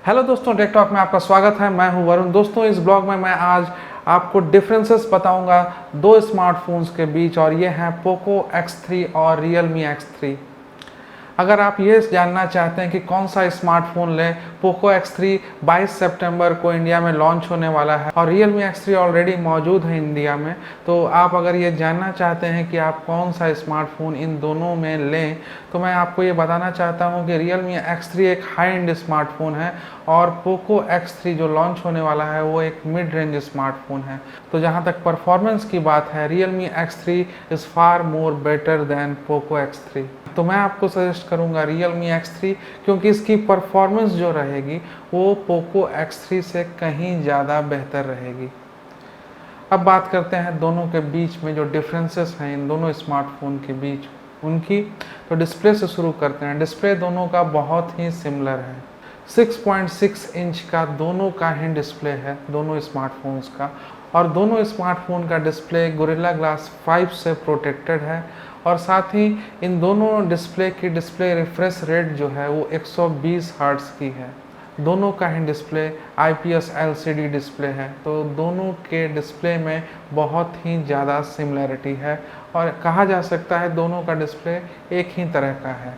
Hello दोस्तों, take talk में आपका स्वागत है। मैं हूं वरुण। दोस्तों, इस ब्लॉग में मैं आज आपको डिफरेंसेस बताऊंगा दो स्मार्टफोन्स के बीच, और ये हैं पोको X3 और Realme X3। अगर आप ये जानना चाहते हैं कि कौन सा स्मार्टफोन लें, पोको X3 22 सितंबर को इंडिया में लॉन्च होने वाला है और Realme X3 ऑलरेडी मौजूद है इंडिया में। तो आप अगर ये जानना चाहते हैं कि आप कौन सा स्मार्टफोन इन दोनों में लें, तो मैं आपको ये बताना चाहता हूँ कि Realme X3 एक हाई एंड स्मार्टफोन है और पोको X3 जो लॉन्च होने वाला है वो एक मिड रेंज स्मार्टफोन है। तो जहाँ तक परफॉर्मेंस की बात है, Realme X3 is far more better than Poco X3। तो मैं आपको सजेस्ट करूंगा Realme X3, क्योंकि इसकी परफॉर्मेंस जो रहेगी वो पोको X3 से कहीं ज़्यादा बेहतर रहेगी। अब बात करते हैं दोनों के बीच में जो डिफरेंसेस हैं इन दोनों स्मार्टफोन के बीच उनकी। तो डिस्प्ले से शुरू करते हैं। डिस्प्ले दोनों का बहुत ही सिमिलर है। 6.6 इंच का दोनों का ही डिस्प्ले है दोनों स्मार्टफोन्स का, और दोनों स्मार्टफोन का डिस्प्ले गोरिल्ला ग्लास 5 से प्रोटेक्टेड है। और साथ ही इन दोनों डिस्प्ले की डिस्प्ले रिफ्रेश रेट जो है वो 120 हर्ट्ज की है। दोनों का ही डिस्प्ले IPS LCD डिस्प्ले है, तो दोनों के डिस्प्ले में बहुत ही ज़्यादा सिमिलरिटी है और कहा जा सकता है दोनों का डिस्प्ले एक ही तरह का है।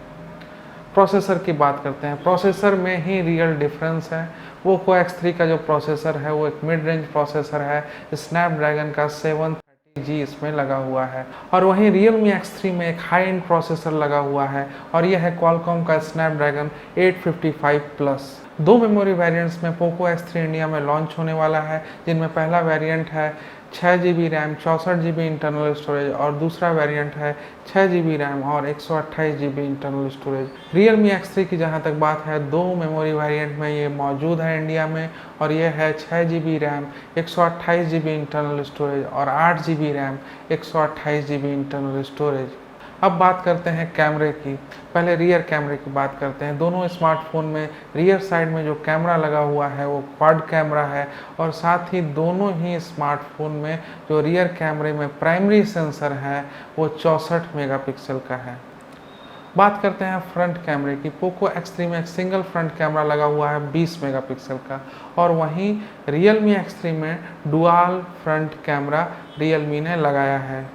प्रोसेसर की बात करते हैं। प्रोसेसर में ही रियल डिफरेंस है। पोको X3 का जो प्रोसेसर है वो एक मिड रेंज प्रोसेसर है। स्नैपड्रैगन का 730G इसमें लगा हुआ है, और वहीं Realme X3 में एक हाई एंड प्रोसेसर लगा हुआ है और यह है क्वालकॉम का स्नैपड्रैगन 855 प्लस। दो मेमोरी वेरिएंट्स में पोको X3 इंडिया में लॉन्च होने वाला है, जिनमें पहला वेरिएंट है 6GB RAM 64GB internal storage और दूसरा वेरिएंट है 6GB रैम और 128GB internal storage. Realme X3 की जहां तक बात है, दो मेमोरी वेरिएंट में ये मौजूद है इंडिया में, और ये है 6GB RAM 128GB internal storage और 8GB RAM 128GB internal storage. अब बात करते हैं कैमरे की। पहले रियर कैमरे की बात करते हैं। दोनों स्मार्टफोन में रियर साइड में जो कैमरा लगा हुआ है वो क्वाड कैमरा है, और साथ ही दोनों ही स्मार्टफोन में जो रियर कैमरे में प्राइमरी सेंसर है वो 64 मेगापिक्सल का है। बात करते हैं फ्रंट कैमरे की। पोको X3 में एक सिंगल फ्रंट कैमरा लगा हुआ है 20 मेगापिक्सल का, और वहीं Realme X3 में डुअल फ्रंट कैमरा Realme ने लगाया है,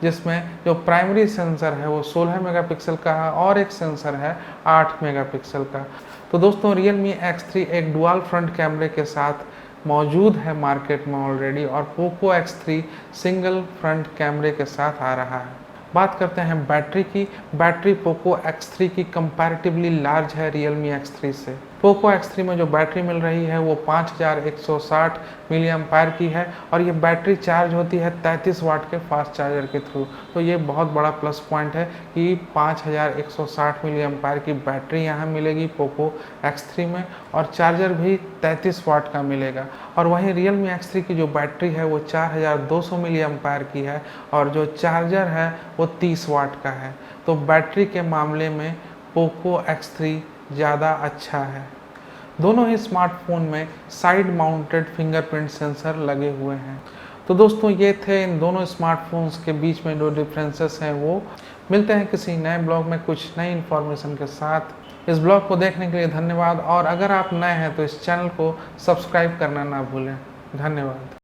जिसमें जो प्राइमरी सेंसर है वो 16 मेगापिक्सल का है और एक सेंसर है 8 मेगापिक्सल का। तो दोस्तों, Realme X3 एक डुअल फ्रंट कैमरे के साथ मौजूद है मार्केट में ऑलरेडी, और पोको X3 सिंगल फ्रंट कैमरे के साथ आ रहा है। बात करते हैं बैटरी की। बैटरी पोको X3 की कंपैरेटिवली लार्ज है Realme X3 से। पोको X3 में जो बैटरी मिल रही है वो 5160 मिली एम्पायर की है, और ये बैटरी चार्ज होती है 33 वाट के फास्ट चार्जर के थ्रू। तो ये बहुत बड़ा प्लस पॉइंट है कि 5160 मिली एम्पायर की बैटरी यहाँ मिलेगी पोको X3 में, और चार्जर भी 33 वाट का मिलेगा। और वहीं Realme X3 की जो बैटरी है वो 4200 मिली एम्पायर की है, और जो चार्जर है वो 30 वाट का है। तो बैटरी के मामले में पोको X3 ज़्यादा अच्छा है। दोनों ही स्मार्टफोन में साइड माउंटेड फिंगरप्रिंट सेंसर लगे हुए हैं। तो दोस्तों, ये थे इन दोनों स्मार्टफोन्स के बीच में जो डिफरेंसेस हैं वो। मिलते हैं किसी नए ब्लॉग में कुछ नई इन्फॉर्मेशन के साथ। इस ब्लॉग को देखने के लिए धन्यवाद, और अगर आप नए हैं तो इस चैनल को सब्सक्राइब करना ना भूलें। धन्यवाद।